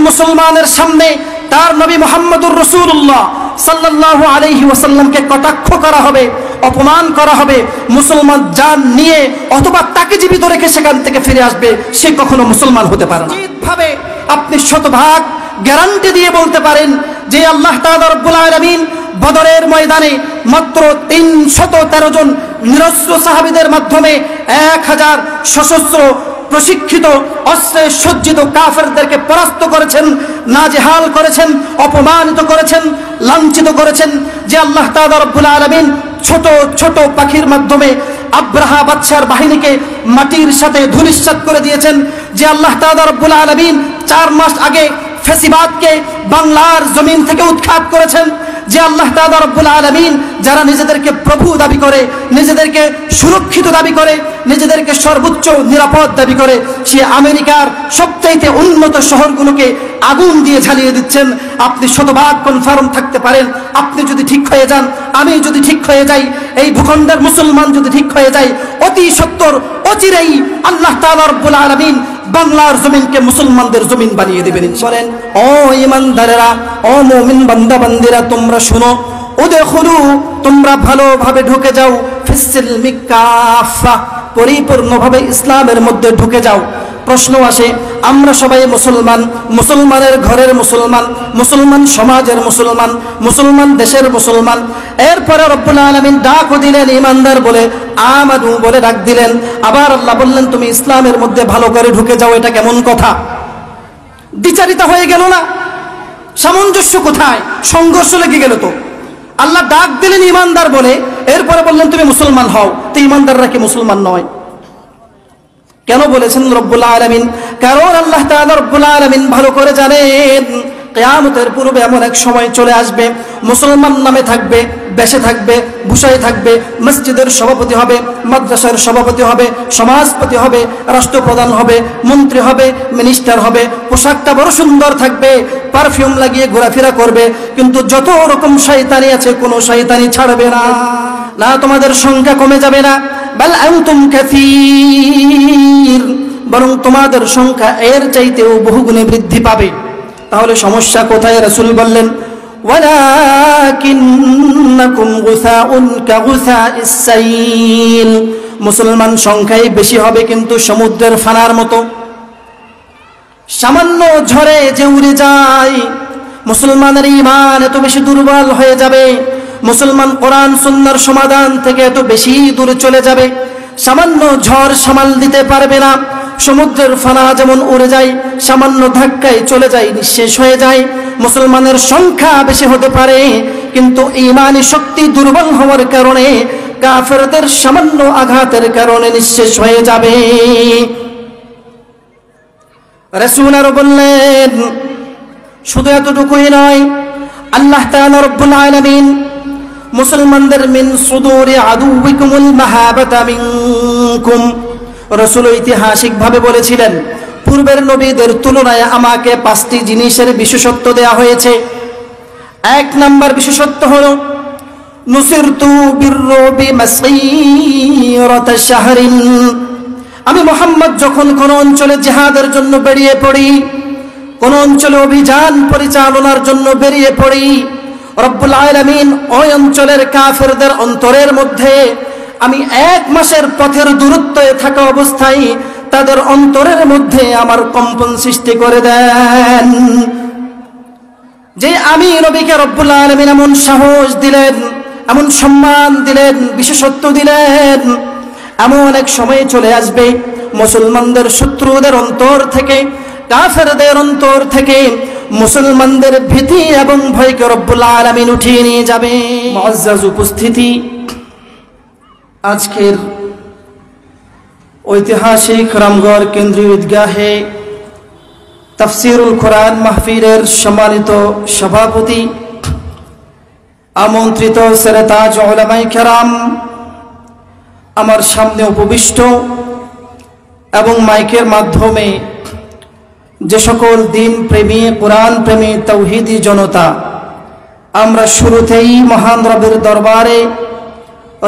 মুসলমানের সামনে তার নবী মুহাম্মদুর রাসূলুল্লাহ সাল্লাল্লাহু আলাইহি ওয়াসাল্লামকে কটাক্ষ করা হবে, অপমান করা হবে, মুসলমান জান নিয়ে অথবা তাকে জীবিত রেখে সেখান থেকে ফিরে আসবে, সে কখনো মুসলমান হতে পারে না। নিশ্চিতভাবে আপনি শতভাগ গ্যারান্টি দিয়ে বলতে পারেন যে আল্লাহ তাআলা রব্বুল আলামিন বদরের ময়দানে মাত্র 313 জন নিরস্ত্র সাহাবীদের মাধ্যমে 1000 সশস্ত্র প্রশিক্ষিত অস্ত্রে সজ্জিত কাফেরদেরকে পরাস্ত করেছেন, নাজেহাল করেছেন, অপমানিত করেছেন, লাঞ্ছিত করেছেন। যে আল্লাহ তাআলা রব্বুল আলামিন ছোট ছোট পাখির মাধ্যমে আব্রাহা বাদশার বাহিনীকে মাটির সাথে ধূলিসাৎ করে দিয়েছেন। যে আল্লাহ তাআলা রব্বুল আলামিন 4 মাস আগে ফেসিবাদকে বাংলার জমিন থেকে উৎখাত করেছেন। যে আল্লাহ তাআলা রব্বুল আলামিন যারা নিজেদেরকে প্রভু দাবি করে, নিজেদেরকে সুরক্ষিত দাবি করে, নিজেদেরকে সর্বোচ্চ নিরাপদ দাবি করে, সে আমেরিকার সবচাইতে উন্নত শহরগুলোকে আগুন দিয়ে ঝালিয়ে দিচ্ছেন। আপনি শতভাগ কনফার্ম থাকতে পারেন, আপনি যদি ঠিক হয়ে যান, আমি যদি ঠিক হয়ে যাই, এই ভূখণ্ডের মুসলমান যদি ঠিক হয়ে যায়, অতি সত্বর অচিরেই আল্লাহ তাআলা রব্বুল আলামিন বাংলার জমিনকে মুসলমানদের জমিন বানিয়ে দিবেন। বলেন, ও ঈমানদারেরা, ও মুমিন বান্দা বান্দিরা, তোমরা শুনো, উদখুলু, তোমরা ভালোভাবে ঢুকে যাও, ফিসসিলমি কাফা, পরিপূর্ণভাবে ইসলামের মধ্যে ঢুকে যাও। প্রশ্ন আসে, আমরা সবাই মুসলমান, মুসলমানের ঘরের মুসলমান, মুসলমান সমাজের মুসলমান, মুসলমান দেশের মুসলমান। এরপরে রব্বুল আলামিন ডাকও দিলেন ঈমানদার বলে, আমানু বলে ডাক দিলেন। আবার আল্লাহ বললেন তুমি ইসলামের মধ্যে ভালো করে ঢুকে যাও। এটা কেমন কথা? দ্বিচারিতা হয়ে গেল না? সামঞ্জস্য কোথায়? সংঘর্ষ লেগে গেল তো। আল্লাহ ডাক দিলেন ঈমানদার বলে, এরপরে বললেন তুমি মুসলমান হও। তো ঈমানদাররা কি মুসলমান নয়? কেন বলেছেন রব্বুল আলামিন? কারণ আল্লাহ তাআলা রব্বুল আলামিন ভালো করে জানেন কিয়ামতের পূর্বে এমন এক সময় চলে আসবে, মুসলমান নামে থাকবে, বেশে থাকবে, ভূষায় থাকবে, মসজিদের সভাপতি হবে, মাদ্রাসার সভাপতি হবে, সমাজপতি হবে, রাষ্ট্রপ্রধান হবে, মন্ত্রী হবে, মিনিস্টার হবে, পোশাকটা বড় সুন্দর থাকবে, পারফিউম লাগিয়ে ঘোরাফেরা করবে, কিন্তু যত রকম শয়তানি আছে কোনো শয়তানি ছাড়বে না। না, তোমাদের সংখ্যা কমে যাবে না, বাল আনতুম কাসীর, বরং তোমাদের সংখ্যা এর চাইতেও বহুগুণে বৃদ্ধি পাবে। তাহলে সমস্যা কোথায়? রাসূল বললেন, ওয়ালাকিন্নাকুম গুসাউন কাগুসাইস সাইল, মুসলমান সংখ্যাই বেশি হবে কিন্তু সমুদ্রের ফানার মতো, সামান্য ঝড়ে যে উড়ে যায়। মুসলমানের ঈমান এত বেশি দুর্বল হয়ে যাবে, মুসলমান কোরআন সুন্নাহর সমাধান থেকে এত বেশি দূরে চলে যাবে, সামান্য ঝড় সামাল দিতে পারবে না। সমুদ্রের ফানা যেমন উড়ে যায়, সামান্য ধাক্কায় চলে যায়, নিঃশেষ হয়ে যায়। মুসলমানের সংখ্যা বেশি হতে পারে কিন্তু ঈমানি শক্তি দুর্বল হওয়ার কারণে কাফেরদের সামান্য আঘাতের কারণে নিঃশেষ হয়ে যাবে। রাসূল আরো বললেন, শুধু এতটুকুই নয়, আল্লাহ তাআলা রব্বুল আলামিন মুসলমানদের মিন সুদুরি আদুউকুমুল মাহাবাতা মিনকুম, রাসূল ঐতিহাসিকভাবে বলেছিলেন পূর্বের নবীদের তুলনায় আমাকে 5টি জিনিসের বিশেষত্ব দেয়া হয়েছে। 1 নাম্বার বিশেষত্ব হলো নুসিরতু বিররুবি মাসীরাতা শাহরিন, আমি মুহাম্মদ যখন কোন অঞ্চলে জিহাদের জন্য বেরিয়ে পড়ি, কোন অঞ্চলে অভিযান পরিচালনার জন্য বেরিয়ে পড়ি, রব্বুল আলামিন ওই অঞ্চলের কাফেরদের অন্তরের মধ্যে আমি 1 মাসের পথের দূরত্বে থাকা অবস্থায় তাদের অন্তরের মধ্যে আমার কম্পন সৃষ্টি করে দেন। যে আমি নবীকে রব্বুল আলামিন এমন সাহস দিলেন, এমন সম্মান দিলেন, বিশেষত্ব দিলেন, এমন এক সময় চলে আসবে মুসলমানদের শত্রুদের অন্তর থেকে, কাফেরদের অন্তর থেকে মুসলমানদের ভীতি এবং ভয়কে রব্বুল আলামিন উঠিয়ে নিয়ে যাবে। মুআজ্জাজ উপস্থিতি, আজকের ঐতিহাসিক রামগড় কেন্দ্রীয় ঈদগাহে তাফসীরুল কোরআন মাহফিলের সম্মানিত সভাপতি, আমন্ত্রিত সেরেতাজ উলামায়ে কেরাম, আমার সামনে উপবিষ্ট এবং মাইকের মাধ্যমে যে সকল দিন প্রেমী, কোরআন প্রেমী, তাওহীদি জনতা, আমরা শুরুতেই মহান রবের দরবারে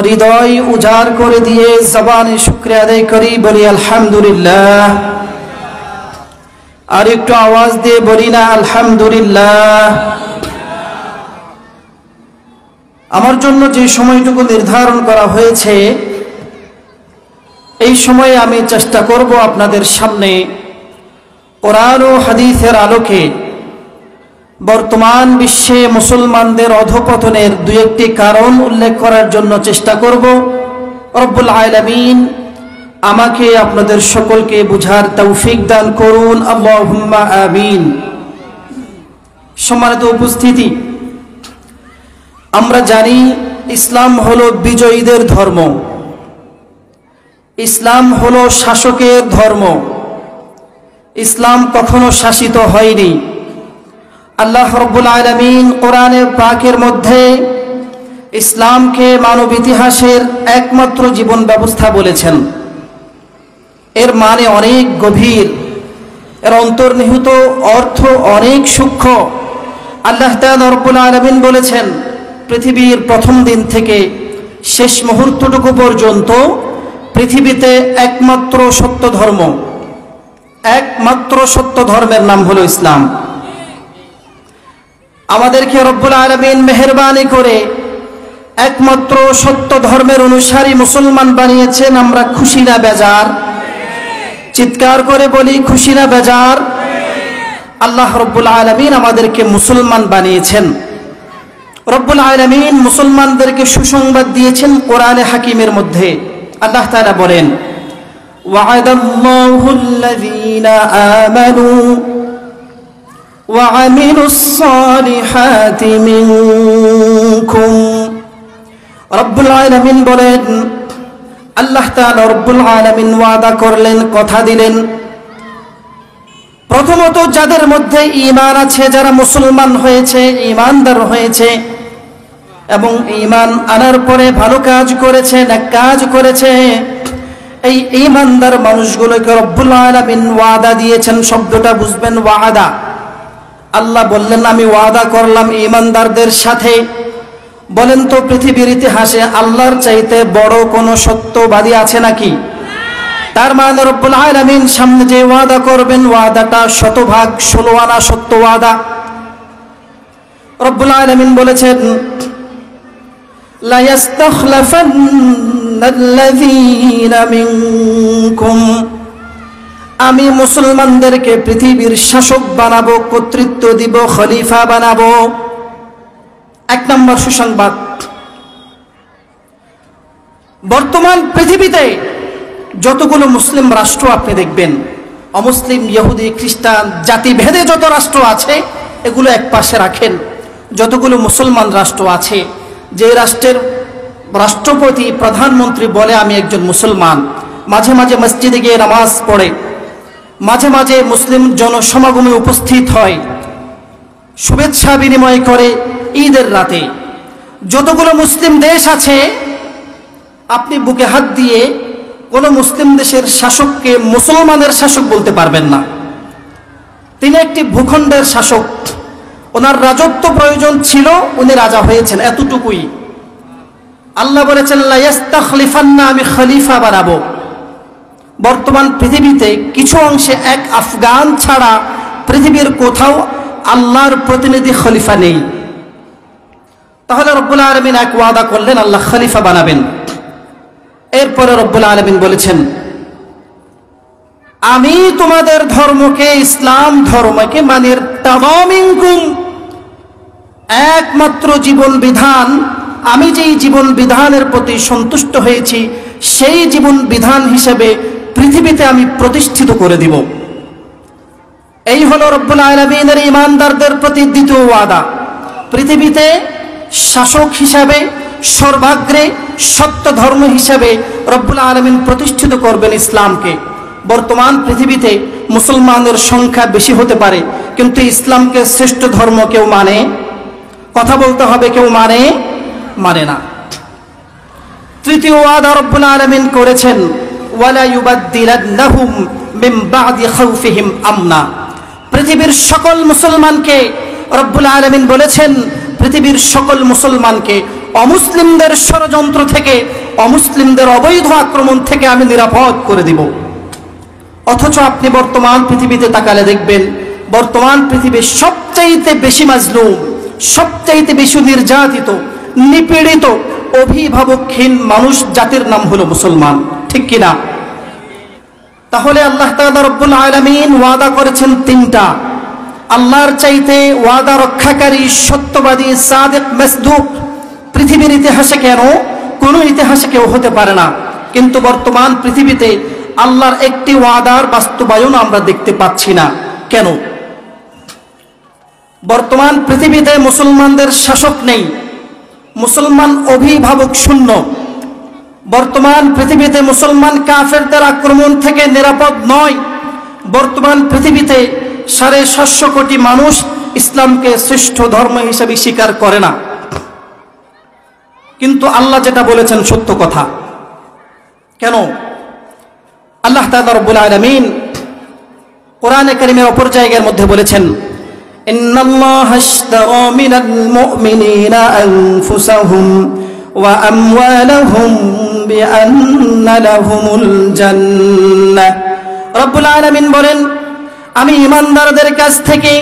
হৃদয় উজাড় করে দিয়ে জবানে শুকরিয়া আদায় করি, বলি আলহামদুলিল্লাহ। আর একটু আওয়াজ দিয়ে বলি না আলহামদুলিল্লাহ। আমার জন্য যে সময়টুকু নির্ধারণ করা হয়েছে, এই সময়ে আমি চেষ্টা করব আপনাদের সামনে কোরআন ও হাদিসের আলোকে বর্তমান বিশ্বে মুসলমানদের অধঃপতনের দুই একটি কারণ উল্লেখ করার জন্য চেষ্টা করব। রব্বুল আলামিন আমাকে আপনাদের সকলকে বুঝার তৌফিক দান করুন, আল্লাহুম্মা আমিন। সম্মানিত উপস্থিতি, আমরা জানি ইসলাম হলো বিজয়ীদের ধর্ম, ইসলাম হলো শাসকের ধর্ম। ইসলাম কখনো শাসিত হয়নি। আল্লাহ রাব্বুল আলামিন কোরআনে পাকের মধ্যে ইসলামকে মানব ইতিহাসের একমাত্র জীবন ব্যবস্থা বলেছেন। এর মানে অনেক গভীর, এর অন্তর্নিহিত অর্থ অনেক সূক্ষ্ম। আল্লাহ তাআলা রাব্বুল আলামিন বলেছেন, পৃথিবীর প্রথম দিন থেকে শেষ মুহূর্তটুকু পর্যন্ত পৃথিবীতে একমাত্র সত্য ধর্ম, একমাত্র সত্য ধর্মের নাম হলো ইসলাম। আমাদেরকে রব্বুল আলামিন মেহেরবানি করে একমাত্র সত্য ধর্মের অনুসারী মুসলমান বানিয়েছেন। আমরা খুশি না বেজার? চিৎকার করে বলি, খুশি না বেজার? আল্লাহ রব্বুল আলামিন আমাদেরকে মুসলমান বানিয়েছেন। রব্বুল আলামিন মুসলমানদেরকে সুসংবাদ দিয়েছেন কোরআনে হাকিমের মধ্যে। আল্লাহ তাআলা বলেন, ওয়া'আদাল্লাহুল্লাযীনা আমানু ওয়া আমিলুস সালিহাতি মিনকুম। রব্বুল আলামিন বলেন, আল্লাহ তাআলা রব্বুল আলামিন ওয়াদা করলেন, কথা দিলেন, প্রথমত যাদের মধ্যে ঈমান আছে, যারা মুসলমান হয়েছে, ঈমানদার হয়েছে এবং ঈমান আনার পরে ভালো কাজ করেছে, নেক কাজ করেছে, এই ঈমানদার মানুষগুলোকে রব্বুল আলামিন ওয়াদা দিয়েছেন। শব্দটা বুঝবেন, ওয়াদা। আল্লাহ বললেন, আমি ওয়াদা করলাম ঈমানদারদের সাথে। বলেন তো, পৃথিবীর ইতিহাসে আল্লাহর চাইতে বড় কোন সত্যবাদী আছে নাকি? তার মানে রব্বুল আলামিন সামনে যে ওয়াদা করবেন, ওয়াদাটা শতভাগ 16 আনা সত্য ওয়াদা। রব্বুল আলামিন বলেছেন, লা ইয়াস্তাখলাফান্নাল্লাযীনা মিনকুম, আমি মুসলমানদেরকে পৃথিবীর শাসক বানাবো, কর্তৃত্ব দিব, খলিফা বানাবো। এক নম্বর সুসংবাদ। বর্তমান পৃথিবীতে যতগুলো মুসলিম রাষ্ট্র আপনি দেখবেন, অমুসলিম, ইহুদি, খ্রিস্টান, জাতিভেদে যত রাষ্ট্র আছে এগুলো এক পাশে রাখেন। যতগুলো মুসলমান রাষ্ট্র আছে, যে রাষ্ট্রের রাষ্ট্রপতি, প্রধানমন্ত্রী বলে আমি একজন মুসলমান, মাঝে মাঝে মসজিদে গিয়ে নামাজ পড়ে, মাঝে মাঝে মুসলিম জনসমাগমে উপস্থিত হয়, শুভেচ্ছা বিনিময় করে ঈদের রাতে। যতগুলো মুসলিম দেশ আছে, আপনি বুকে হাত দিয়ে কোন মুসলিম দেশের শাসককে মুসলমানের শাসক বলতে পারবেন না। তিনি একটি ভূখণ্ডের শাসক, ওনার রাজত্ব প্রয়োজন ছিল, উনি রাজা হয়েছেন, এতটুকুই। আল্লাহ বলেছেন, লা ইস্তাখলিফান্না, আমি খলিফা বানাবো। বর্তমান পৃথিবীতে কিছু অংশে এক আফগান ছাড়া পৃথিবীর কোথাও আল্লাহর প্রতিনিধি খলিফা নেই। তাহলে রব্বুল আলামিন এক ওয়াদা করলেন, আল্লাহ খলিফা বানাবেন। এরপরে রব্বুল আলামিন বলেছেন, আমি তোমাদের ধর্মকে, ইসলাম ধর্মকে মানের তামামিনকুম, একমাত্র জীবন বিধান, আমি যেই জীবন বিধানের প্রতি সন্তুষ্ট হয়েছি সেই জীবন বিধান হিসেবে পৃথিবীতে আমি প্রতিষ্ঠিত করে দিব। এই হলো রব্বুল আলামিনের ঈমানদারদের প্রতি দ্বিতীয় ওয়াদা। পৃথিবীতে শাসক হিসাবে, সর্বাগ্রে সত্য ধর্ম হিসাবে রব্বুল আলামিন প্রতিষ্ঠিত করবেন ইসলামকে। বর্তমান পৃথিবীতে মুসলমানদের সংখ্যা বেশি হতে পারে, কিন্তু ইসলামকে শ্রেষ্ঠ ধর্ম কেউ মানে? কথা বলতে হবে, কেউ মানে না। তৃতীয় ওয়াদা রব্বুল আলামিন করেছেন, ওয়ালা ইউবাদদিলান্নাহুম মিন বা'দি খাউফিহিম আমনা। পৃথিবীর সকল মুসলমানকে রব্বুল আলামিন বলেছেন, পৃথিবীর সকল মুসলমানকে অমুসলিমদের ষড়যন্ত্র থেকে, অমুসলিমদের অবৈধ আক্রমণ থেকে আমি নিরাপদ করে দিব। অথচ আপনি বর্তমান পৃথিবীতে তাকালে দেখবেন বর্তমান পৃথিবীর সবচাইতে বেশি মাজলুম, সবচাইতে বেশি নির্যাতিত, নিপীড়িত, অভিভাবকহীন মানুষ জাতির নাম হলো মুসলমান। ঠিক কিনা? তাহলে আল্লাহ তাআলা রব্বুল আলামিন ওয়াদা করেছেন তিনটা। আল্লাহর চাইতে ওয়াদা রক্ষাকারী, সত্যবাদী, সাদিক, মাসদুক পৃথিবীর ইতিহাসে কেন কোনো ইতিহাসে কেউ হতে পারে না। কিন্তু বর্তমান পৃথিবীতে আল্লাহর একটি ওয়াদার বাস্তবায়ন আমরা দেখতে পাচ্ছি না। কেন? বর্তমান পৃথিবীতে মুসলমানদের শাসক নেই, মুসলমান অভিভাবক শূন্য। বর্তমান পৃথিবীতে মুসলমান কাফেরদের আক্রমণ থেকে নিরাপদ নয়। বর্তমান পৃথিবীতে 750 কোটি মানুষ ইসলামকে শ্রেষ্ঠ ধর্ম হিসেবে স্বীকার করে না। কিন্তু আল্লাহ যেটা বলেছেন সত্য কথা। কেন? আল্লাহ তাআলা রব্বুল আলামিন কোরআনে কারীমের অপর জায়গার মধ্যে বলেছেন, ইন্নাল্লাহা আশতারা মিনাল মুমিনিনা আনফুসাহুম ওয়া আমওয়ালাহুম বিআন্না লাহুমুল জান্নাহ। রব্বুল আলামিন বলেন, আমি ঈমানদারদের কাছ থেকে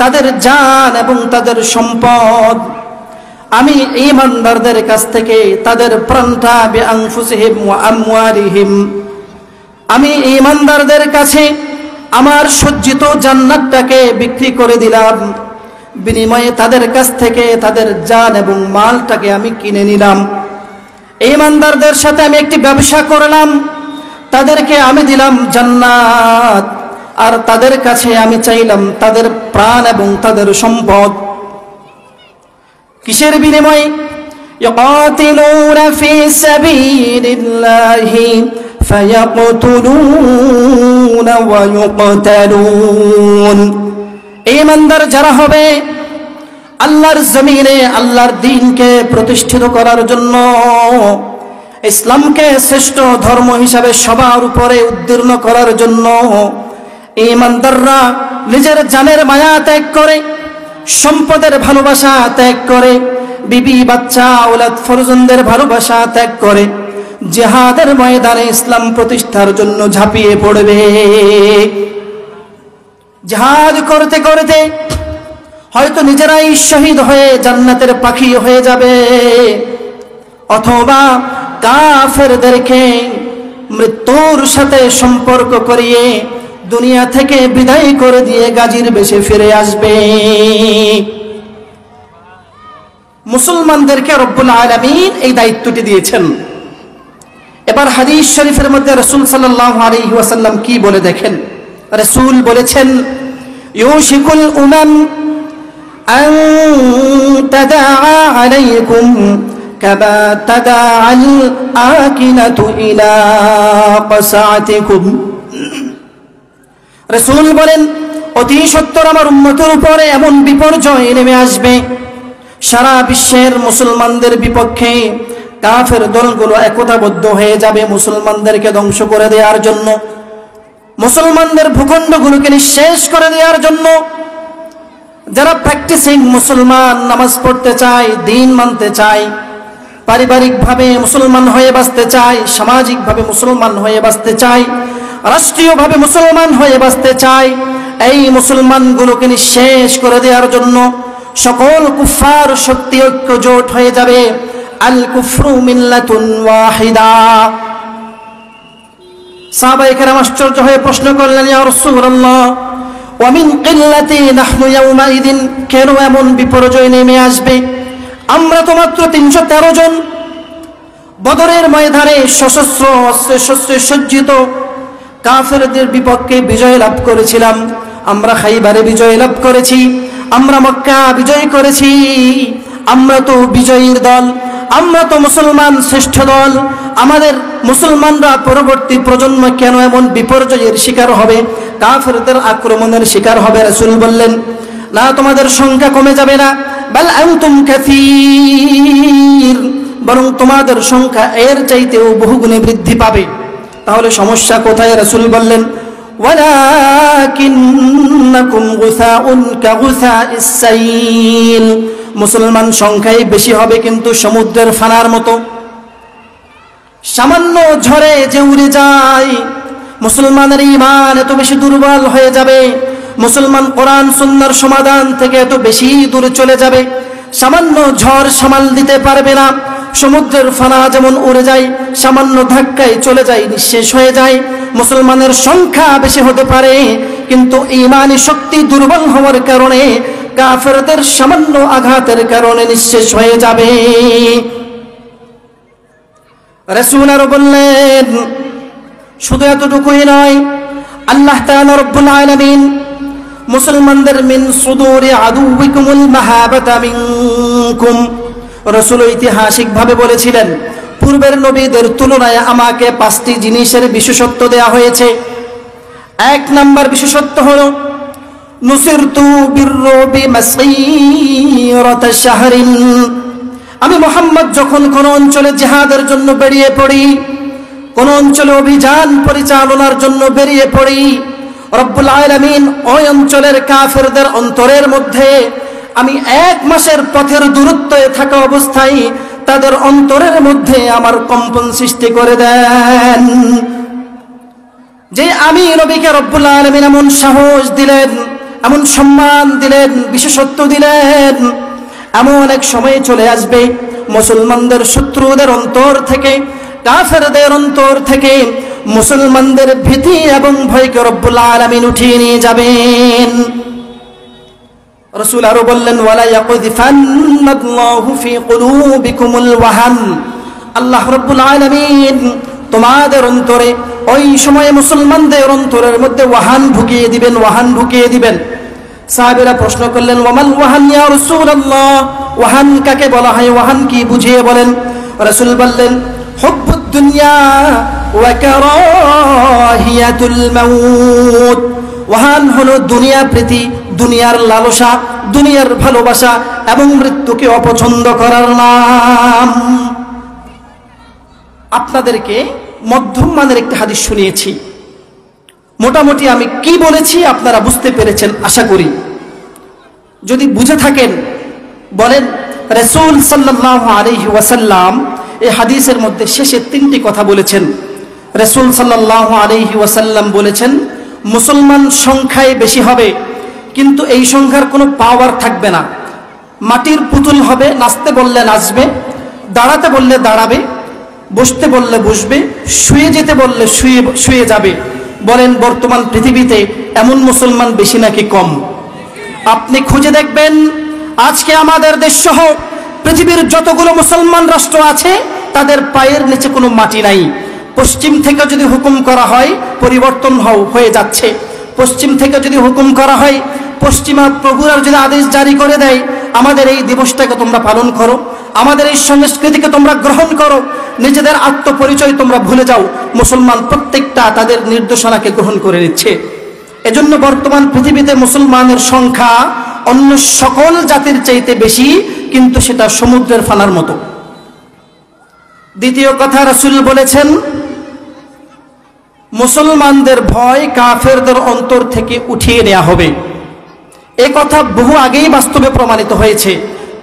তাদের জান এবং তাদের সম্পদ, আমি ঈমানদারদের কাছ থেকে তাদের প্রাণটা বিআনফুসিহিম ওয়া আমওয়ালিহিম, আমি ঈমানদারদের কাছে আমার সজ্জিত জান্নাতটাকে বিক্রি করে দিলাম, বিনিময়ে তাদের কাছ থেকে তাদের জান এবং মালটাকে আমি কিনে নিলাম। ঈমানদারদের সাথে আমি একটি ব্যবসা করলাম, তাদেরকে আমি দিলাম জান্নাত, আর তাদের কাছে আমি চাইলাম তাদের প্রাণ এবং তাদের সম্পদ। কিসের বিনিময়ে? ইয়াকাতিলুনা ফি সাবিলিল্লাহি ফায়াকতুলুনা ওয়া ইউকতালুন। ঈমানদার যারা হবে আল্লাহর জমিনে আল্লাহর দ্বীনকে প্রতিষ্ঠিত করার জন্য, ইসলামকে শ্রেষ্ঠ ধর্ম হিসাবে সবার উপরে উদ্দীর্ণ করার জন্য ঈমানদাররা নিজের জানের মায়া ত্যাগ করে, সম্পদের ভালোবাসা ত্যাগ করে, বিবি বাচ্চা আওলাদ ফরজনদের ভালোবাসা ত্যাগ করে জিহাদের ময়দানে ইসলাম প্রতিষ্ঠার জন্য ঝাঁপিয়ে পড়বে। জিহাদ করতে করতে হয়তো নিজেরাই শহীদ হয়ে জান্নাতের পাখি হয়ে যাবে, অথবা কাফেরদেরকে মৃত্যুর সাথে সম্পর্ক করিয়ে দুনিয়া থেকে বিদায় করে দিয়ে গাজীর বেশে ফিরে আসবে। মুসলমানদেরকে রব্বুল আলামিন এই দায়িত্বটি দিয়েছেন। এবার হাদিস শরীফের মধ্যে রাসূল সাল্লাল্লাহু আলাইহি ওয়াসাল্লাম কি বলে দেখেন। রাসূল বলেছেন, ইউশিকুল উমাম আন তাদাআ আলাইকুম কামা তাদাআল আকিনাতু ইলা কাসাআতিকুম। রাসূল বলেন, অতি সত্বর আমার উম্মতের উপরে এমন বিপর্যয় নেমে আসবে, সারা বিশ্বের মুসলমানদের বিপক্ষে কাফের দলগুলো একতাবদ্ধ হয়ে যাবে মুসলমানদেরকে ধ্বংস করে দেওয়ার জন্য, মুসলমানদের ভূখণ্ডগুলোকে নিঃশেষ করে দেওয়ার জন্য। যারা প্র্যাকটিসিং মুসলমান, নামাজ পড়তে চায়, দ্বীন মানতে চায়, পারিবারিকভাবে মুসলমান হয়ে বাঁচতে চায়, সামাজিকভাবে মুসলমান হয়ে বাঁচতে চায়, রাষ্ট্রীয়ভাবে মুসলমান হয়ে বাঁচতে চায়, এই মুসলমানগুলোকে নিঃশেষ করে দেওয়ার জন্য সকল কুফার শক্তি ঐক্যজোট হয়ে যাবে। আল কুফরু মিল্লাতুন ওয়াহিদা। সাহাবায়ে কেরাম আশ্চর্য হয়ে প্রশ্ন করলেন, ইয়া রাসূলুল্লাহ ওয়া মিন কিল্লাতি নাহনু ইয়াউমাইদিন, কেন এমন বিপর্যয় নেমে আসবে? আমরা তো মাত্র 313 জন বদরের ময়দানে সশস্ত্র অস্ত্রে শস্ত্রে সজ্জিত কাফেরদের বিপক্ষে বিজয় লাভ করেছিলাম। আমরা খাইবারে বিজয় লাভ করেছি, আমরা মক্কা বিজয় করেছি, আমরা তো বিজয়ীর দল, আমরা তো মুসলমান শ্রেষ্ঠ দল। আমাদের মুসলমানরা পরবর্তী প্রজন্ম কেন এমন বিপর্যয়ের শিকার হবে, কাফেরদের আক্রমণের শিকার হবে? রাসূল বললেন, না, তোমাদের সংখ্যা কমে যাবে না, বাল আনতুম কাসীর, বরং তোমাদের সংখ্যা এর চাইতেও বহুগুণে বৃদ্ধি পাবে। তাহলে সমস্যা কোথায়? রাসূল বললেন, ওয়ালাকিন্নাকুম গুসাউন কাগুসাইস সাইল, মুসলমান সংখ্যাই বেশি হবে কিন্তু সমুদ্রের ফানার মতো, সামান্য ঝড়ে যে উড়ে যায়। মুসলমানের ঈমান এত বেশি দুর্বল হয়ে যাবে, মুসলমান কোরআন সুন্নাহর সমাধান থেকে এত বেশি দূরে চলে যাবে, সামান্য ঝড় সামাল দিতে পারবে না। সমুদ্রের ফানা যেমন উড়ে যায়, সামান্য ধাক্কায় চলে যায়, নিঃশেষ হয়ে যায়। মুসলমানের সংখ্যা বেশি হতে পারে, কিন্তু ঈমানি শক্তি দুর্বল হওয়ার কারণে কাফেরদের সামান্য আঘাতের কারণে নিঃশেষ হয়ে যাবে। রাসূল আরো বললেন, শুধু এতটুকুই নয়, আল্লাহ তাআলা রব্বুল আলামিন মুসলমানদের মিন সুদুরি আদুউকুমুল মাহাবাতা মিনকুম, রাসূল ঐতিহাসিকভাবে বলেছিলেন, পূর্বের নবীদের তুলনায় আমাকে 5টি জিনিসের বিশেষত্ব দেয়া হয়েছে। 1 নাম্বার বিশেষত্ব হলো নুসিরতু বিররুবি মাসীরাতা শাহরিন, আমি মুহাম্মদ যখন কোন অঞ্চলে জিহাদের জন্য বেরিয়ে পড়ি, কোন অঞ্চলে অভিযান পরিচালনার জন্য বেরিয়ে পড়ি, রব্বুল আলামিন ওই অঞ্চলের কাফেরদের অন্তরের মধ্যে আমি 1 মাসের পথের দূরত্বে থাকা অবস্থায় তাদের অন্তরের মধ্যে আমার কম্পন সৃষ্টি করে দেন। যে আমি নবীকে রব্বুল আলামিন এমন সাহস দিলেন, এমন সম্মান দিলেন, বিশেষত্ব দিলেন, এমন এক সময় চলে আসবে মুসলমানদের শত্রুদের অন্তর থেকে, কাফেরদের অন্তর থেকে মুসলমানদের ভীতি এবং ভয়কে রব্বুল আলামিন উঠিয়ে নিয়ে যাবেন। রাসূল আরো বললেন, ওয়ালা ইয়াকুযিফান্নাল্লাহু ফি কুলুবিকুমুল ওয়াহান, আল্লাহ রব্বুল আলামিন তোমাদের অন্তরে ওই সময়ে মুসলমানদের অন্তরের মধ্যে ওয়াহান ঢুকিয়ে দিবেন, ওয়াহান ঢুকিয়ে দিবেন। সাহাবীরা প্রশ্ন করলেন, ওয়ামাল ওয়াহান ইয়া রাসূলুল্লাহ, ওয়াহান কাকে বলা হয়, ওয়াহান কি বুঝিয়ে বলেন। রাসূল বললেন, হুব্বুদ দুনিয়া ওয়া কারাহিয়াতুল মাউত, ওয়াহান হলো দুনিয়া প্রীতি, দুনিয়ার লালসা, দুনিয়ার ভালোবাসা এবং মৃত্যুকে অপছন্দ করার নাম। আপনাদেরকে মধ্যম মানের একটি হাদিস শুনিয়েছি, মোটামুটি আমি কি বলেছি আপনারা বুঝতে পেরেছেন আশা করি। যদি বুঝে থাকেন বলেন। রাসূল সাল্লাল্লাহু আলাইহি ওয়াসাল্লাম এই হাদিসের মধ্যে শেষে 3টি কথা বলেছেন। রাসূল সাল্লাল্লাহু আলাইহি ওয়াসাল্লাম বলেছেন, মুসলমান সংখ্যায় বেশি হবে, কিন্তু এই সংখ্যার কোনো পাওয়ার থাকবে না। মাটির পুতুল হবে, নাচতে বললে নাচবে, দাঁড়াতে বললে দাঁড়াবে, বসতে বললে বসবে, শুয়ে যেতে বললে শুয়ে যাবে। বলেন বর্তমান পৃথিবীতে এমন মুসলমান বেশি নাকি কম? আপনি খুঁজে দেখবেন, আজকে আমাদের দেশ সহ পৃথিবীর যতগুলো মুসলমান রাষ্ট্র আছে তাদের পায়ের নিচে কোনো মাটি নাই। পশ্চিম থেকে যদি হুকুম করা হয় পরিবর্তন হয়ে যাচ্ছে, পশ্চিম থেকে যদি হুকুম করা হয়, পশ্চিমা প্রভুরা যদি আদেশ জারি করে দেয়, আমাদের এই দিবসটাকে তোমরা পালন করো, আমাদের এই সংস্কৃতিকে তোমরা গ্রহণ করো, নিজেদের আত্মপরিচয় তোমরা ভুলে যাও, মুসলমান প্রত্যেকটা তাদের নির্দেশনাকে গ্রহণ করে নিচ্ছে। এজন্য বর্তমান পৃথিবীতে মুসলমানের সংখ্যা অন্য সকল জাতির চাইতে বেশি, কিন্তু সেটা সমুদ্রের ফানার মতো। দ্বিতীয় কথা, রাসূল বলেছেন, মুসলমানদের ভয় কাফেরদের অন্তর থেকে উঠিয়ে নেওয়া হবে। এ কথা বহু আগেই বাস্তবে প্রমাণিত হয়েছে।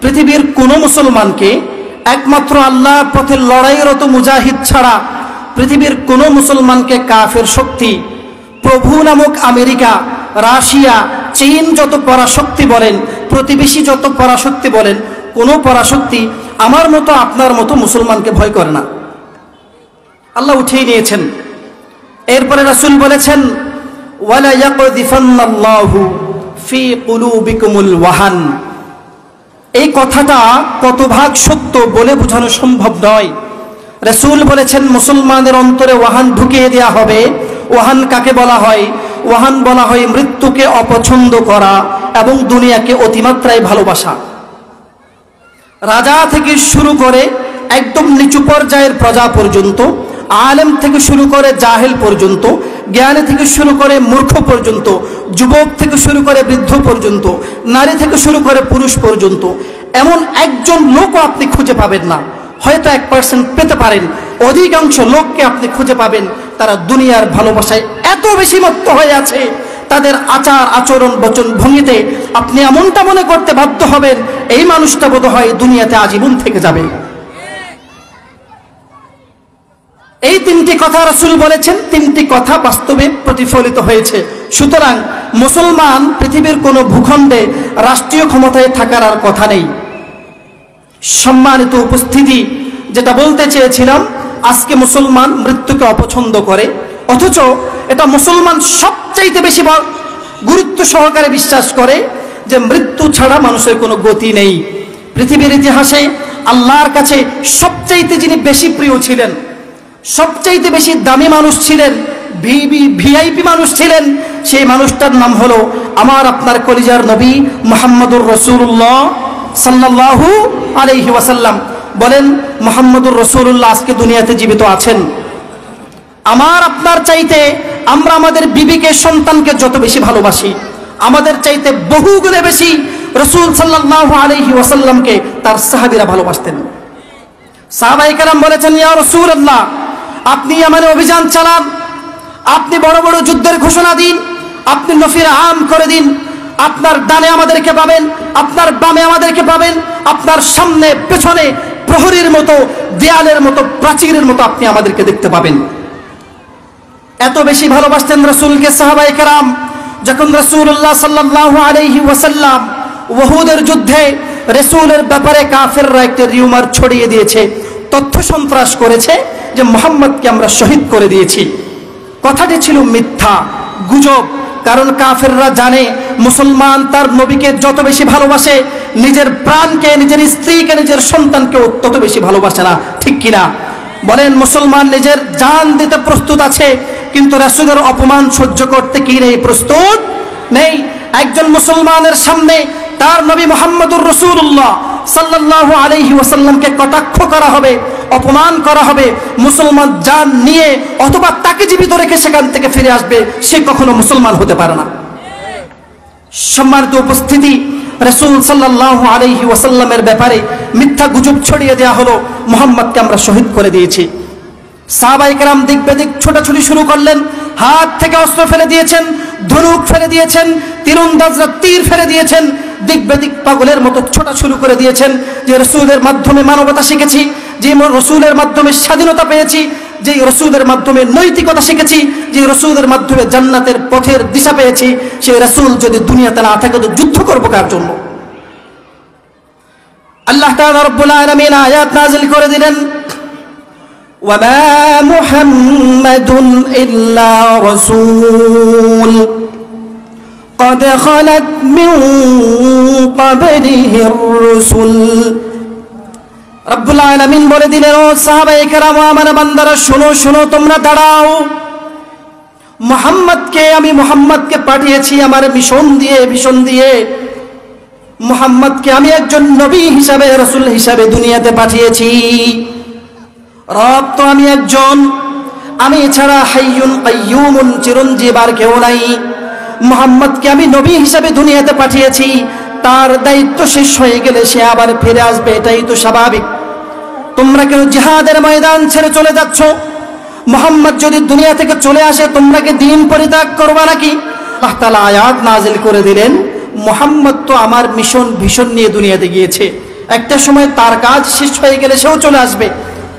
পৃথিবীর কোনো মুসলমানকে একমাত্র আল্লাহর পথে লড়াইরত মুজাহিদ ছাড়া পৃথিবীর কোনো মুসলমানকে কাফের শক্তি, প্রভু নামক আমেরিকা, রাশিয়া, চীন যত পরাশক্তি বলেন, প্রতিবেশী যত পরাশক্তি বলেন, কোনো পরাশক্তি আমার মতো আপনার মতো মুসলমানকে ভয় করে না। আল্লাহ উঠিয়ে নিয়েছেন। এরপরে রাসূল বলেছেন, ওয়ালা ইয়াকযিফান্নাল্লাহু ফি কুলুবিকুমুল ওয়াহান। এই কথাটা কত ভাগ সত্য বলে বোঝানো সম্ভব নয়। রাসূল বলেছেন, মুসলমানের অন্তরে ওয়াহান ঢুকিয়ে দেওয়া হবে। ওয়াহান কাকে বলা হয়? ওয়াহান বলা হয় মৃত্যুকে অপছন্দ করা এবং দুনিয়াকে অতিমাত্রায় ভালোবাসা। রাজা থেকে শুরু করে একদম নিচু পর্যায়ের প্রজা পর্যন্ত, আলেম থেকে শুরু করে জাহেল পর্যন্ত, জ্ঞানী থেকে শুরু করে মূর্খ পর্যন্ত, যুবক থেকে শুরু করে বৃদ্ধ পর্যন্ত, নারী থেকে শুরু করে পুরুষ পর্যন্ত, এমন একজন লোকও আপনি খুঁজে পাবেন না। হয়তো 1% পেতে পারেন, অধিকাংশ লোককে আপনি খুঁজে পাবেন তারা দুনিয়ার ভালোবাসায় এত বেশি মত্ত হয়ে আছে, তাদের আচার আচরণ বচন ভঙ্গিতে আপনি এমনটা মনে করতে বাধ্য হবেন এই মানুষটা বোধহয় দুনিয়াতে আজীবন থেকে যাবে। এই তিনটি কথা রাসূল বলেছেন, তিনটি কথা বাস্তবে প্রতিফলিত হয়েছে। সুতরাং মুসলমান পৃথিবীর কোনো ভূখণ্ডে রাষ্ট্রীয় ক্ষমতায় থাকার আর কথা নেই। সম্মানিত উপস্থিতি, যেটা বলতে চেয়েছিলাম, আজকে মুসলমান মৃত্যুকে অপছন্দ করে, অথচ এটা মুসলমান সবচাইতে বেশি গুরুত্ব সহকারে বিশ্বাস করে যে মৃত্যু ছাড়া মানুষের কোনো গতি নেই। পৃথিবীর ইতিহাসে আল্লাহর কাছে সবচাইতে যিনি বেশি প্রিয় ছিলেন, সবচাইতে বেশি দামি মানুষ ছিলেন, ভিআইপি মানুষ ছিলেন, সেই মানুষটার নাম হলো আমার আপনার কলিজার নবী মুহাম্মদুর রাসূলুল্লাহ সাল্লাল্লাহু আলাইহি ওয়াসাল্লাম। বলেন, মুহাম্মদুর রাসূলুল্লাহ আজকে দুনিয়াতে জীবিত আছেন? আমার আপনার চাইতে আমরা আমাদের বিবিকে, সন্তানকে যত বেশি ভালোবাসি, আমাদের চাইতে বহুগুণে বেশি রাসূল সাল্লাল্লাহু আলাইহি ওয়াসাল্লামকে তার সাহাবীরা ভালোবাসতেন। সাহাবায়ে কেরাম বলেছেন, ইয়া রাসূলুল্লাহ, আপনি আমাদের অভিযান চালান, আপনি বড় বড় যুদ্ধের ঘোষণা দিন, আপনি নফির আম করে দিন, আপনার ডানে আমাদেরকে পাবেন, আপনার বামে আমাদেরকে পাবেন, আপনার সামনে পেছনে প্রহরীর মতো, দেয়ালের মতো, প্রাচীরের মতো আপনি আমাদেরকে দেখতে পাবেন। এত বেশি ভালোবাসতেন রাসূলকে সাহাবায়ে কেরাম। যখন রাসূলুল্লাহ সাল্লাল্লাহু আলাইহি ওয়াসাল্লাম উহুদের যুদ্ধে রাসূলের ব্যাপারে কাফেররা একটা রিউমার ছড়িয়ে দিয়েছে, তথ্য সন্ত্রাস করেছে যে মুহাম্মদকে আমরা শহীদ করে দিয়েছি। কথাটি ছিল মিথ্যা, গুজব। কারণ কাফেররা জানে মুসলমান তার নবীকে যত বেশি ভালোবাসে, নিজের প্রাণকে, নিজের স্ত্রীকে, নিজের সন্তানকে তত বেশি ভালোবাসে না, ঠিক কিনা? বলেন, মুসলমান নিজের জান দিতে প্রস্তুত আছে, কিন্তু রাসূলের অপমান সহ্য করতে কি নেই? প্রস্তুত নেই। একজন মুসলমানের সামনে তার নবী মুহাম্মদুর রাসূলুল্লাহ সাল্লাল্লাহু আলাইহি ওয়াসাল্লামকে কটাক্ষ করা হবে, অপমান করা হবে, মুসলমান জান নিয়ে অথবা তাকে জীবিত রেখে সেখান থেকে ফিরে আসবে, সে কখনো মুসলমান হতে পারে না। সম্মানিত উপস্থিতি, রাসূল সাল্লাল্লাহু আলাইহি ওয়াসাল্লামের ব্যাপারে মিথ্যা গুজব ছড়িয়ে দেওয়া হলো, মুহাম্মদকে আমরা শহীদ করে দিয়েছি। সাহাবায়ে কেরাম দিক বেদিক ছোটাছুটি শুরু করলেন, হাত থেকে অস্ত্র ফেলে দিয়েছেন, ধনুক ফেলে দিয়েছেন, তীরন্দাজরা তীর ফেলে দিয়েছেন, দিক বেদিক পাগলের মতো ছোটা শুরু করে দিয়েছেন। যে রাসূলের মাধ্যমে মানবতা শিখেছি, যে রাসূলের মাধ্যমে স্বাধীনতা পেয়েছি, যে রাসূলের মাধ্যমে নৈতিকতা শিখেছি, যে রাসূলের মাধ্যমে জান্নাতের পথের দিশা পেয়েছি, সেই রাসূল যদি দুনিয়াতে না থাকে তো যুদ্ধ করব কার জন্য? আল্লাহ তাআলা রব্বুল আলামিন আয়াত নাযিল করে দিলেন, وما محمد إلا رسول قد خلت من قبله الرسل। রব্বুল আলামিন বলে দিলেন, ও সাহাবায়ে কেরাম, আমার বান্দারা শোনো শোনো, তোমরা দাঁড়াও। আমি মুহাম্মদকে পাঠিয়েছি আমার ভীষণ দিয়ে মুহাম্মদকে আমি একজন নবী হিসাবে, রাসূল হিসাবে দুনিয়াতে পাঠিয়েছি। রব তো আমি একজন, আমি ছাড়া হাইয়ুন কাইয়ুমুন, চিরঞ্জীব আর কেউ নাই। মুহাম্মদকে আমি নবী হিসাবে দুনিয়াতে পাঠিয়েছি, তার দায়িত্ব শেষ হয়ে গেলে সে আবার ফিরে আসবে, এটাই তো স্বাভাবিক। তোমরা কেন জিহাদের ময়দান ছেড়ে চলে যাচ্ছ? মুহাম্মদ যদি দুনিয়া থেকে চলে আসে, তোমরা কি দ্বীন পরিত্যাগ করবা নাকি? আল্লাহ তাআলা আয়াত নাযিল করে দিলেন, মুহাম্মদ তো আমার ভীষণ নিয়ে দুনিয়াতে গিয়েছে, একটা সময় তার কাজ শেষ হয়ে গেলে সেও চলে আসবে,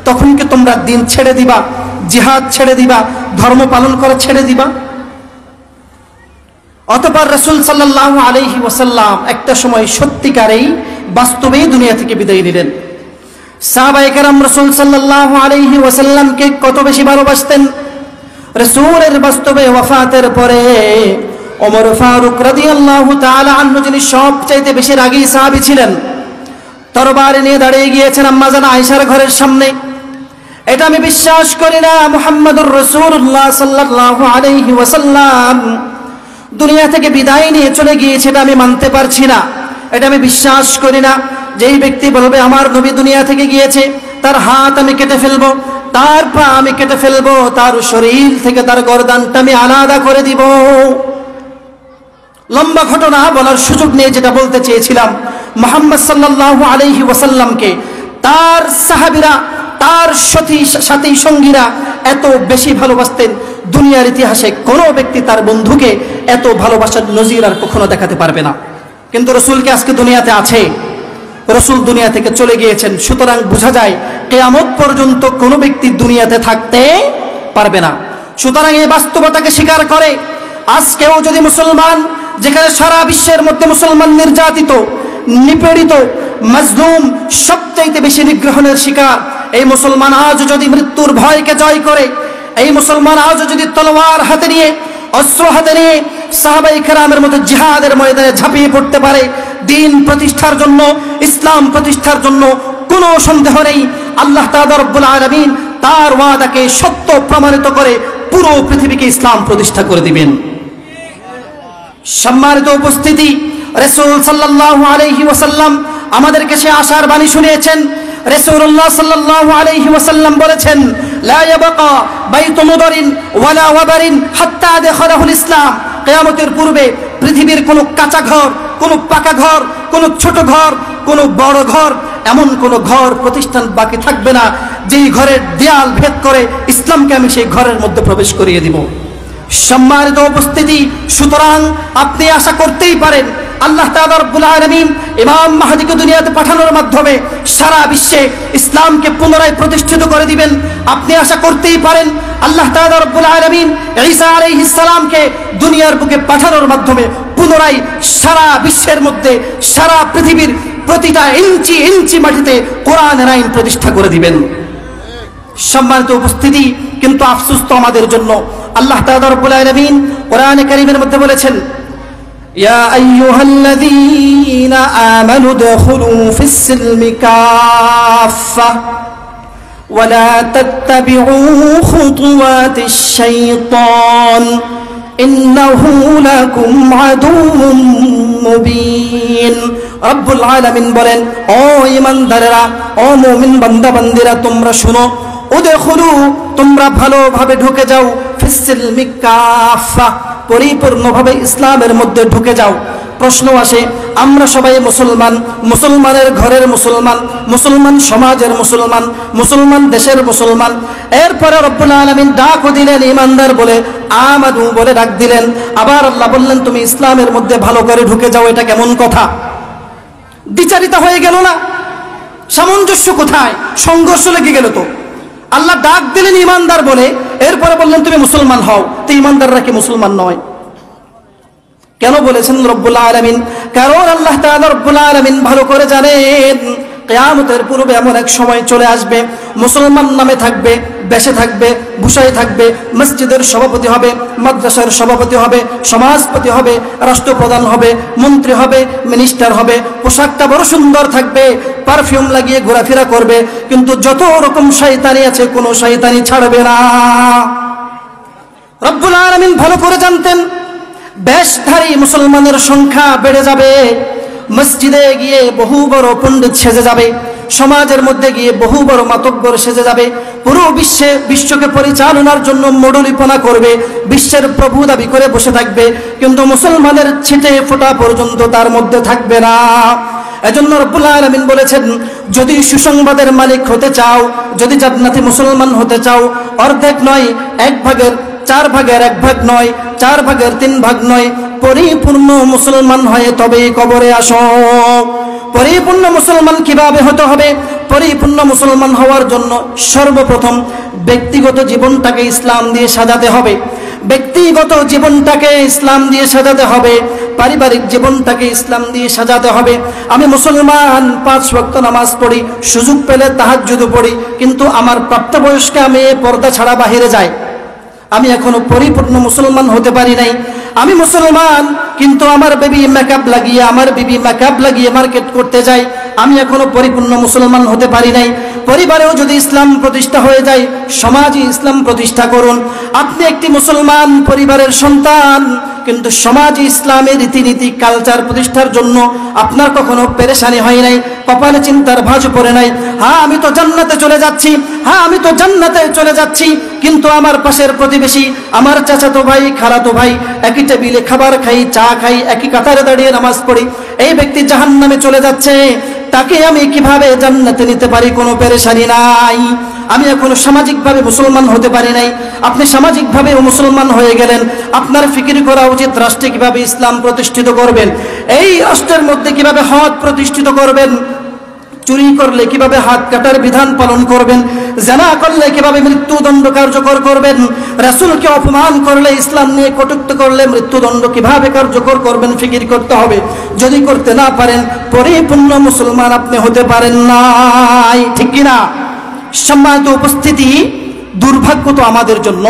তখন কি তোমরা দ্বীন ছেড়ে দিবা, জিহাদ ছেড়ে দিবা, ধর্ম পালন করা ছেড়ে দিবা? অতঃপর রাসূল সাল্লাল্লাহু আলাইহি ওয়াসাল্লাম একটা সময় সত্যিকারেই বাস্তবেই দুনিয়া থেকে বিদায় নিলেন। সাহাবায়ে কেরাম রাসূল সাল্লাল্লাহু আলাইহি ওয়াসাল্লামকে কত বেশি ভালোবাসতেন। রাসূলের বাস্তবে ওয়াফাতের পরে ওমর ফারুক রাদিয়াল্লাহু তাআলা আনহু, যিনি সবচাইতে বেশি রাগী সাহাবী ছিলেন, তরবারি নিয়ে দাঁড়িয়ে গিয়েছেন আম্মাজান আয়েশার ঘরের সামনে। এটা আমি বিশ্বাস করি না মুহাম্মদুর রাসূলুল্লাহ সাল্লাল্লাহু আলাইহি ওয়াসাল্লাম দুনিয়া থেকে বিদায় নিয়ে চলে গিয়েছে, এটা আমি মানতে পারছি না, এটা আমি বিশ্বাস করি না। যেই ব্যক্তি বলবে আমার নবী দুনিয়া থেকে গিয়েছে, তার হাত আমি কেটে ফেলবো, তার পা আমি কেটে ফেলবো, তার শরীর থেকে তার গর্দানটা আমি আলাদা করে দিব। লম্বা ঘটনা বলার সুযোগ নিয়ে যেটা বলতে চেয়েছিলাম, মুহাম্মদ সাল্লাল্লাহু আলাইহি ওয়াসাল্লামকে তার সাহাবীরা, তার সাথী সঙ্গীরা এত বেশি ভালোবাসতেন, দুনিয়ার ইতিহাসে কোনো ব্যক্তি তার বন্ধুকে এত ভালোবাসার নজির আর কখনো দেখাতে পারবে না। কিন্তু রাসূল কি আজকে দুনিয়াতে আছে? রাসূল দুনিয়া থেকে চলে গিয়েছেন। সুতরাং বোঝা যায় কিয়ামত পর্যন্ত কোনো ব্যক্তি দুনিয়াতে থাকতে পারবে না। সুতরাং এই বাস্তবতাকে স্বীকার করে আজকেও যদি মুসলমান, যেখানে সারা বিশ্বের মধ্যে মুসলমান নির্যাতিত, নিপীড়িত, মাজলুম, সবচাইতে বেশি নিগ্রহণের শিকার, এই মুসলমান আজ যদি মৃত্যুর ভয়কে জয় করে, এই মুসলমান আজ যদি তলোয়ার হাতে নিয়ে, অস্ত্র হাতে নিয়ে সাহাবায়ে কেরামের মতো জিহাদের ময়দানে ঝাঁপিয়ে পড়তে পারে দিন প্রতিষ্ঠার জন্য, ইসলাম প্রতিষ্ঠার জন্য, কোনো সন্দেহ নেই আল্লাহ তাআলা রব্বুল আলামিন তার ওয়াদাকে সত্য প্রমাণিত করে পুরো পৃথিবীকে ইসলাম প্রতিষ্ঠা করে দিবেন। সম্মানিত উপস্থিতি, রাসূল সাল্লাল্লাহু আলাইহি ওয়াসাল্লাম আমাদেরকে সে আশার বাণী শুনিয়েছেন। রাসূলুল্লাহ সাল্লাল্লাহু আলাইহি ওয়াসাল্লাম বলেছেন, লা ইয়াবকা বাইতু মুদারিন ওয়ালা ওয়াবারিন হাত্তা দাখালাহুল ইসলাম। কিয়ামতের পূর্বে পৃথিবীর কোনো কাঁচা ঘর, কোনো পাকা ঘর, কোনো ছোট ঘর, কোনো বড় ঘর, এমন কোনো ঘর প্রতিষ্ঠান বাকি থাকবে না যেই ঘরের দেয়াল ভেদ করে ইসলামকে আমি সেই ঘরের মধ্যে প্রবেশ করিয়ে দিব। সম্মানিত উপস্থিতি, সুতরাং আপনি আশা করতেই পারেন আল্লাহ তাআলা রব্বুল আলামিন ইমাম মাহদীকে দুনিয়াতে পাঠানোর মাধ্যমে সারা বিশ্বে ইসলামকে পুনরায় প্রতিষ্ঠিত করে দিবেন। আপনি আশা করতেই পারেন আল্লাহ তাআলা রব্বুল আলামিন ঈসা আলাইহিস সালামকে দুনিয়ার বুকে পাঠানোর মাধ্যমে পুনরায় সারা বিশ্বের মধ্যে, সারা পৃথিবীর প্রতিটা ইঞ্চি ইঞ্চি মাটিতে কোরআনের আইন প্রতিষ্ঠা করে দিবেন। সম্মানিত উপস্থিতি, কিন্তু আফসোস তো আমাদের জন্য, আল্লাহ তাআলা রব্বুল আলামিন কোরআনে কারীমের মধ্যে বলেছেন, ইয়া আইয়ুহাল্লাযীনা আমানু দুখুলু ফিস-সিলমি কাফা ওয়া লা তাত্তাবিউ খুতুওয়াতিশ শাইতান ইন্নাহু লাকুম আদুউম মুবিন। রব্বুল আলামিন বলেন, ও ঈমানদারেরা, ও মুমিন বান্দা বান্দিরা, তোমরা শুনো, উদখুলু, তোমরা ভালোভাবে ঢুকে যাও, ফিস-সিলমি কাফা, পরিপূর্ণভাবে ইসলামের মধ্যে ঢুকে যাও। প্রশ্ন আসে, আমরা সবাই মুসলমান, মুসলমানের ঘরের মুসলমান, মুসলমান সমাজের মুসলমান, মুসলমান দেশের মুসলমান, এরপরে রব্বুল আলামিন ডাক দিলেন ঈমানদার বলে, আমানু বলে ডাক দিলেন। আবার আল্লাহ বললেন তুমি ইসলামের মধ্যে ভালো করে ঢুকে যাও। এটা কেমন কথা? দ্বিচারিতা হয়ে গেল না? সামঞ্জস্য কোথায়? সংঘর্ষ লেগে গেল তো। আল্লাহ ডাক দিলেন ঈমানদার বলে, এরপরে বললেন তুমি মুসলমান হও। তো ঈমানদাররা কি মুসলমান নয়? কেন বলেছেন রব্বুল আলামিন? কারণ আল্লাহ তাআলা রব্বুল আলামিন ভালো করে জানেন কিয়ামতের পূর্বে এমন এক সময় চলে আসবে, মুসলমান নামে থাকবে, বেশে থাকবে, ভূষায় থাকবে, মসজিদের সভাপতি হবে, মাদ্রাসার সভাপতি হবে, সমাজপতি হবে, রাষ্ট্রপ্রধান হবে, মন্ত্রী হবে, মিনিস্টার হবে, পোশাকটা বড় সুন্দর থাকবে, পারফিউম লাগিয়ে ঘোরাফেরা করবে, কিন্তু যত রকম শয়তানি আছে কোনো শয়তানি ছাড়বে না। রব্বুল আলামিন ভালো করে জানতেন বেশধারী মুসলমানের সংখ্যা বেড়ে যাবে, মসজিদে গিয়ে বহু বড় পণ্ডিত সেজে যাবে, সমাজের মধ্যে গিয়ে বহু বড় মাতব্বর সেজে যাবে, পুরো বিশ্বকে পরিচালনার জন্য মডলিপনা করবে, বিশ্বের প্রভু দাবি করে বসে থাকবে, কিন্তু মুসলমানের ছিটে ফোঁটা পর্যন্ত তার মধ্যে থাকবে না। এজন্য রব্বুল আলামিন বলেছেন, যদি সুসংবাদের মালিক হতে চাও, যদি জান্নাতি মুসলমান হতে চাও, অর্ধেক নয়, 1/4 ভাগের 1 ভাগ নয়, 4 ভাগের 3 ভাগ নয়, পরিপূর্ণ মুসলমান হয়ে তবেই কবরে আসো। পরিপূর্ণ মুসলমান কিভাবে হতে হবে? পরিপূর্ণ মুসলমান হওয়ার জন্য সর্বপ্রথম ব্যক্তিগত জীবনটাকে ইসলাম দিয়ে সাজাতে হবে, ব্যক্তিগত জীবনটাকে ইসলাম দিয়ে সাজাতে হবে, পারিবারিক জীবনটাকে ইসলাম দিয়ে সাজাতে হবে। আমি মুসলমান, 5 ওয়াক্ত নামাজ পড়ি, সুযোগ পেলে তাহাজ্জুদ পড়ি, কিন্তু আমার প্রাপ্তবয়স্কে আমি পর্দা ছাড়া বাহিরে যাই, আমি এখনো পরিপূর্ণ মুসলমান হতে পারি নাই। আমি মুসলমান, কিন্তু আমার বিবি মেকআপ লাগিয়ে মার্কেট করতে যাই, আমি এখনো পরিপূর্ণ মুসলমান হতে পারি নাই। পরিবারেও যদি ইসলাম প্রতিষ্ঠা হয়ে যায়, সমাজে ইসলাম প্রতিষ্ঠা করুন। আপনি একটি মুসলমান পরিবারের সন্তান, কিন্তু সমাজে ইসলামের রীতিনীতি কালচার প্রতিষ্ঠার জন্য আপনার কখনো পেরেশানি হয় নাই, কপালে চিন্তার ভাঁজ পড়ে নাই। হ্যাঁ আমি তো জান্নাতে চলে যাচ্ছি, কিন্তু আমার পাশের প্রতিবেশী, আমার চাচাতো ভাই, খালাতো ভাই, একই টেবিলে খাবার খাই, চা খাই, একই কাতারে দাঁড়িয়ে নামাজ পড়ি, এই ব্যক্তি জাহান্নামে চলে যাচ্ছে, তাকে আমি কিভাবে জান্নাতে নিতে পারি? কোনো পেরেশানি নাই। আমি এখনো সামাজিকভাবে মুসলমান হতে পারি নাই, আপনি সামাজিকভাবে মুসলমান হয়ে গেলেন। আপনার ফিকির করা উচিত রাষ্ট্রে কিভাবে ইসলাম প্রতিষ্ঠিত করবেন, এই রাষ্ট্রের মধ্যে কিভাবে হক প্রতিষ্ঠিত করবেন। চুরি করলে কিভাবে হাত কাটার বিধান পালন করবেন, জিনা করলে কিভাবে মৃত্যুদণ্ড কার্যকর করবেন, রাসূলকে অপমান করলে, ইসলাম নিয়ে কটূক্তি করলে মৃত্যুদণ্ড কিভাবে কার্যকর করবেন ফিকির করতে হবে। যদি করতে না পারেন পরিপূর্ণ মুসলমান আপনি হতে পারেন নাই, ঠিক কিনা? সম্মানিত উপস্থিতি, দুর্ভাগ্য তো আমাদের জন্য,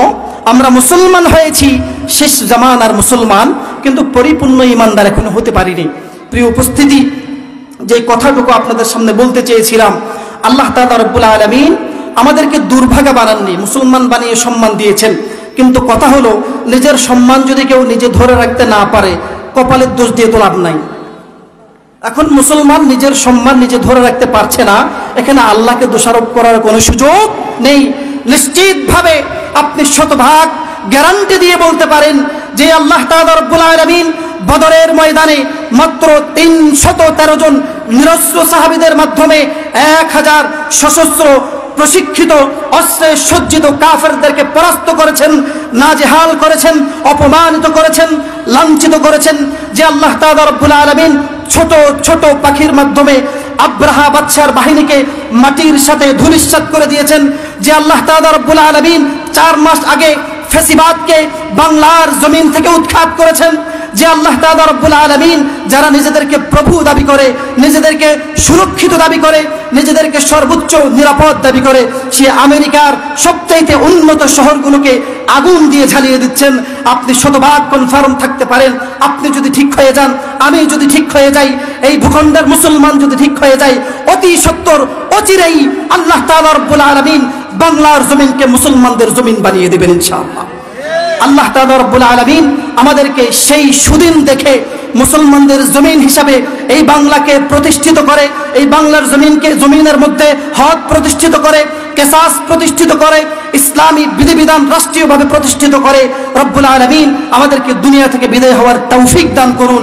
আমরা মুসলমান হয়েছি, শেষ জামানার মুসলমান, কিন্তু পরিপূর্ণ ইমানদার এখনো হতে পারিনি। প্রিয় উপস্থিতি, যে কথাটুকু আপনাদের সামনে বলতে চেয়েছিলাম, আল্লাহ তাআলা রব্বুল আলামিন আমাদেরকে দুর্ভাগা বানাননি, মুসলমান বানিয়ে সম্মান দিয়েছেন। কিন্তু কথা হলো, নিজের সম্মান যদি কেউ নিজে ধরে রাখতে না পারে, কপালের দোষ দিয়ে তো লাভ নাই। এখন মুসলমান নিজের সম্মান নিজে ধরে রাখতে পারছে না, এখানে আল্লাহকে দোষারোপ করার কোনো সুযোগ নেই। নিশ্চিতভাবে আপনি শতভাগ গ্যারান্টি দিয়ে বলতে পারেন যে আল্লাহ তাআলা রব্বুল আলামিন বদরের ময়দানে মাত্র 313 জন নিরস্ত্র সাহাবীদের মাধ্যমে 1000 সশস্ত্র প্রশিক্ষিত অস্ত্রে সজ্জিত কাফেরদেরকে পরাস্ত করেছেন, নাজেহাল করেছেন, অপমানিত করেছেন, লাঞ্ছিত করেছেন। যে আল্লাহ তাআলা রব্বুল আলামিন ছোট ছোট পাখির মাধ্যমে আব্রাহা বাদশার বাহিনীকে মাটির সাথে ধূলিসাৎ করে দিয়েছেন। যে আল্লাহ তাআলা রব্বুল আলামিন 4 মাস আগে ফ্যাসিবাদকে বাংলার জমিন থেকে উৎখাত করেছেন। যে আল্লাহ তাআলা রব্বুল আলামিন যারা নিজেদেরকে প্রভু দাবি করে, নিজেদেরকে সুরক্ষিত দাবি করে, নিজেদেরকে সর্বোচ্চ নিরাপদ দাবি করে, সে আমেরিকার সবচাইতে উন্নত শহরগুলোকে আগুন দিয়ে ঝালিয়ে দিচ্ছেন। আপনি শতভাগ কনফার্ম থাকতে পারেন, আপনি যদি ঠিক হয়ে যান, আমি যদি ঠিক হয়ে যাই, এই ভূখণ্ডের মুসলমান যদি ঠিক হয়ে যায়, অতি সত্বর অচিরেই আল্লাহ তাআলা রব্বুল আলামিন বাংলার জমিনকে মুসলমানদের জমিন বানিয়ে দেবেন ইনশাআল্লাহ। আল্লাহ তাআলা রব্বুল আলামিন আমাদেরকে সেই সুদিন দেখে মুসলমানদের জমিন হিসাবে এই বাংলাকে প্রতিষ্ঠিত করে, এই বাংলার জমিনকে জমিনের মধ্যে হক প্রতিষ্ঠিত করে, কিসাস প্রতিষ্ঠিত করে, ইসলামী বিধিবিধান রাষ্ট্রীয়ভাবে প্রতিষ্ঠিত করে। রব্বুল আলামিন আমাদেরকে দুনিয়া থেকে বিদায় হওয়ার তৌফিক দান করুন,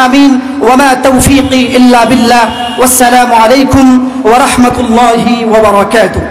আমিন। ওয়া মা তৌফিকি ইল্লা বিল্লাহ। ওয়াসসালামু আলাইকুম ওয়া রাহমাতুল্লাহি ওয়া বারাকাতুহু।